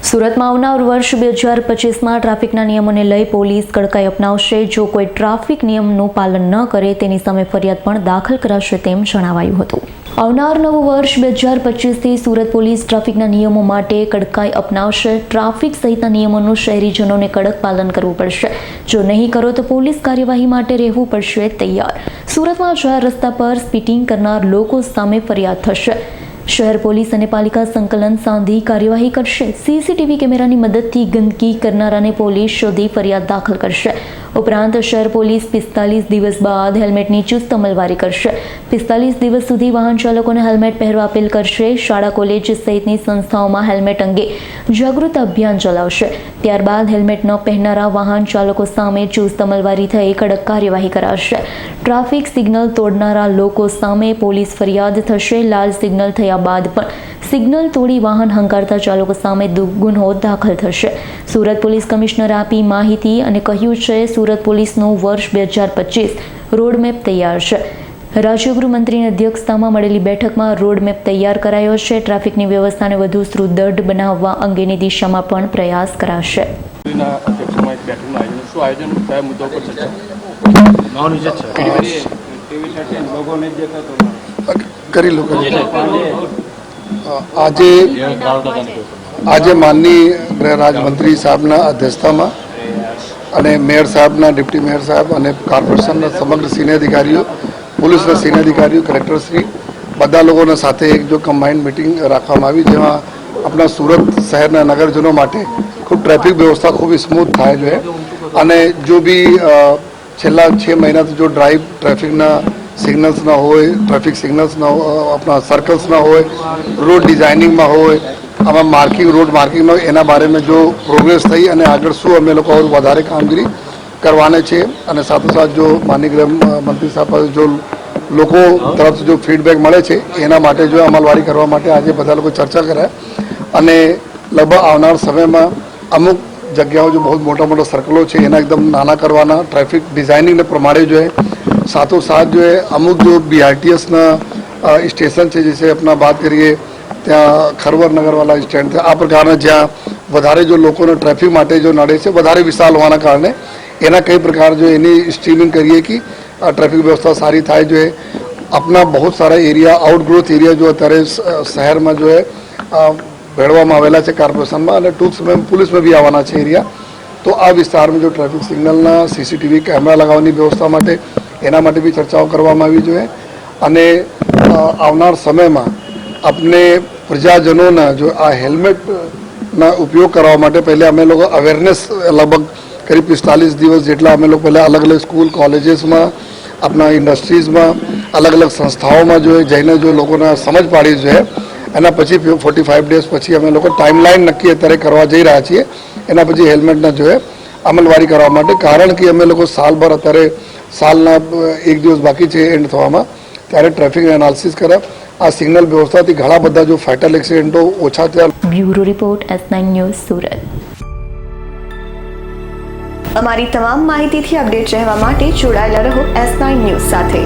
સુરતમાં આવનાર વર્ષ 2025માં ટ્રાફિકના નિયમોને લઈ પોલીસ કડકાઈ અપનાવશે। જો કોઈ ટ્રાફિક નિયમનું પાલન ન કરે તેની સામે ફરિયાદ પણ દાખલ કરાશે તેમ જણાવાયું હતું। આવનાર નવું વર્ષ 2025થી સુરત પોલીસ ટ્રાફિકના નિયમો માટે કડકાઈ અપનાવશે। ટ્રાફિક સહિતના નિયમોનું શહેરીજનોને કડક પાલન કરવું પડશે। જો નહીં કરો તો પોલીસ કાર્યવાહી માટે રહેવું પડશે તૈયાર। સુરતમાં જાહેર રસ્તા પર સ્પીડિંગ કરનાર લોકો સામે ફરિયાદ થશે। શહેર પોલીસ અને પાલિકા સંકલન સાંધી કાર્યવાહી કરશે। સીસીટીવી કેમેરાની મદદથી ગંદકી કરનારાને પોલીસ શોધી ફરિયાદ દાખલ કરશે। ઉપરાંત શહેર પોલીસ 45 દિવસ બાદ હેલ્મેટની ચુસ્ત અમલવારી કરશે। 45 દિવસ સુધી વાહન ચાલકોને હેલ્મેટ પહેરવા અપીલ કરશે। શાળા કોલેજ સહિતની સંસ્થાઓમાં હેલ્મેટ અંગે જાગૃતિ અભિયાન ચલાવશે। ત્યારબાદ હેલ્મેટ ન પહેરનારા વાહન ચાલકો સામે ચુસ્ત અમલવારી થઈ કડક કાર્યવાહી કરાશે। ટ્રાફિક સિગ્નલ તોડનારા લોકો સામે પોલીસ ફરિયાદ થશે। લાલ સિગ્નલ થયા બાદ પણ સિગ્નલ તોડી વાહન હંકારતા ચાલકો સામે ગુનો દાખલ થશે। સુરત પોલીસ કમિશનર આપી માહિતી અને કહ્યું છે, સુરત પોલીસનું વર્ષ 2025 રોડમેપ તૈયાર છે। રાજ્ય ગૃહમંત્રીની અધ્યક્ષતામાં મળેલી બેઠકમાં રોડમેપ તૈયાર કરાયો છે। ટ્રાફિકની વ્યવસ્થાને વધુ સુદૃઢ બનાવવા અંગેની દિશામાં પણ પ્રયાસ કરાશે। આજે માનनीय गृह राज्यमंत्री साहबना अध्यक्षताમાં અને મેયર સાહેબના, ડિપ્ટી મેયર સાહેબ અને કોર્પોરેશનના સમગ્ર સિનિયર અધિકારીઓ, પોલીસના સિનિયર અધિકારીઓ, કલેક્ટરશ્રી બધા લોકોના સાથે એક જો કમ્બાઇન્ડ મીટિંગ રાખવામાં આવી, જેમાં આપણા સુરત શહેરના નગરજનો માટે ખૂબ ટ્રાફિક વ્યવસ્થા ખૂબ સ્મૂથ થાય જોઈએ અને જો બી છેલ્લા 6 મહિનાથી જો ડ્રાઈવ ટ્રાફિકના સિગ્નલ્સ ના હોય, ટ્રાફિક સિગ્નલ્સ ના આપણા સર્કલ્સ ના હોય, રોડ ડિઝાઇનિંગમાં હોય, આમાં માર્કિંગ, રોડ માર્કિંગનો એના બારેમાં જો પ્રોગ્રેસ થઈ અને આગળ શું અમે લોકો વધારે કામગીરી કરવાને છે અને સાથોસાથ જો માનનીય ગૃહમંત્રી સાહેબ પાસે જો લોકો તરફથી જો ફીડબેક મળે છે એના માટે જો અમલવારી કરવા માટે આજે બધા લોકો ચર્ચા કર્યા અને લગભગ આવનાર સમયમાં અમુક જગ્યાઓ જો બહુ મોટા મોટા સર્કલો છે એના એકદમ નાના કરવાના, ટ્રાફિક ડિઝાઇનિંગને પ્રમાણે जो है સાથોસાથ जो है અમુક जो BRTSના સ્ટેશન છે, જैसे अपना बात करिए ત્યાં ખરવર નગરવાળા સ્ટેન્ડ છે, આ પ્રકારના જ્યાં વધારે જો લોકોને ટ્રાફિક માટે જો નડે છે, વધારે વિશાળ હોવાના કારણે એના કઈ પ્રકાર જો એની સ્ટ્રીમિંગ કરીએ કે ટ્રાફિક વ્યવસ્થા સારી થાય। जो है अपना बहुत सारा एरिया, आउटग्रोथ एरिया जो અત્યારે શહેરમાં जो है ભેળવામાં આવેલા છે કોર્પોરેશનમાં અને ટૂંક સમયમાં પોલીસમાં બી આવવાના છે એરિયા, તો આ વિસ્તારમાં જો ટ્રાફિક સિગ્નલના સીસીટીવી કેમેરા લગાવવાની વ્યવસ્થા માટે એના માટે બી ચર્ચાઓ કરવામાં આવી જોઈએ અને આવનાર સમયમાં अपने प्रजाजनों जो आ हेल्मेट ना उपयोग करवा माटे पहले अमे लोग अवेरनेस लगभग करीब 45 दिवस जेटला अमे लोग पहले अलग अलग स्कूल कॉलेजेस में, अपना इंडस्ट्रीज में, अलग अलग संस्थाओं में जो है जैने जो लोगों ने समझ पाड़ी जो है एना पछी 45 डेज पछी अमे लोग टाइमलाइन नक्की अत्यारे करवा जई रह्या छीए। एना पछी हेल्मेटना जो है अमलवारी करवा माटे, कारण कि अमे लोग सालभर अत्यारे सालना 1 દિવસ बाकी है एंड थवामां, त्यारे ट्रेफिक एनालिसिस कर्या। आ सिग्नल व्यवस्थाથી ઘણા બધા જો ફેટલ એક્સિડન્ટો ઓછા થયા। Bureau report S9 news Surat. અમારી તમામ માહિતીથી અપડેટ રહેવા માટે જોડાયેલા રહો S9 ન્યૂઝ સાથે।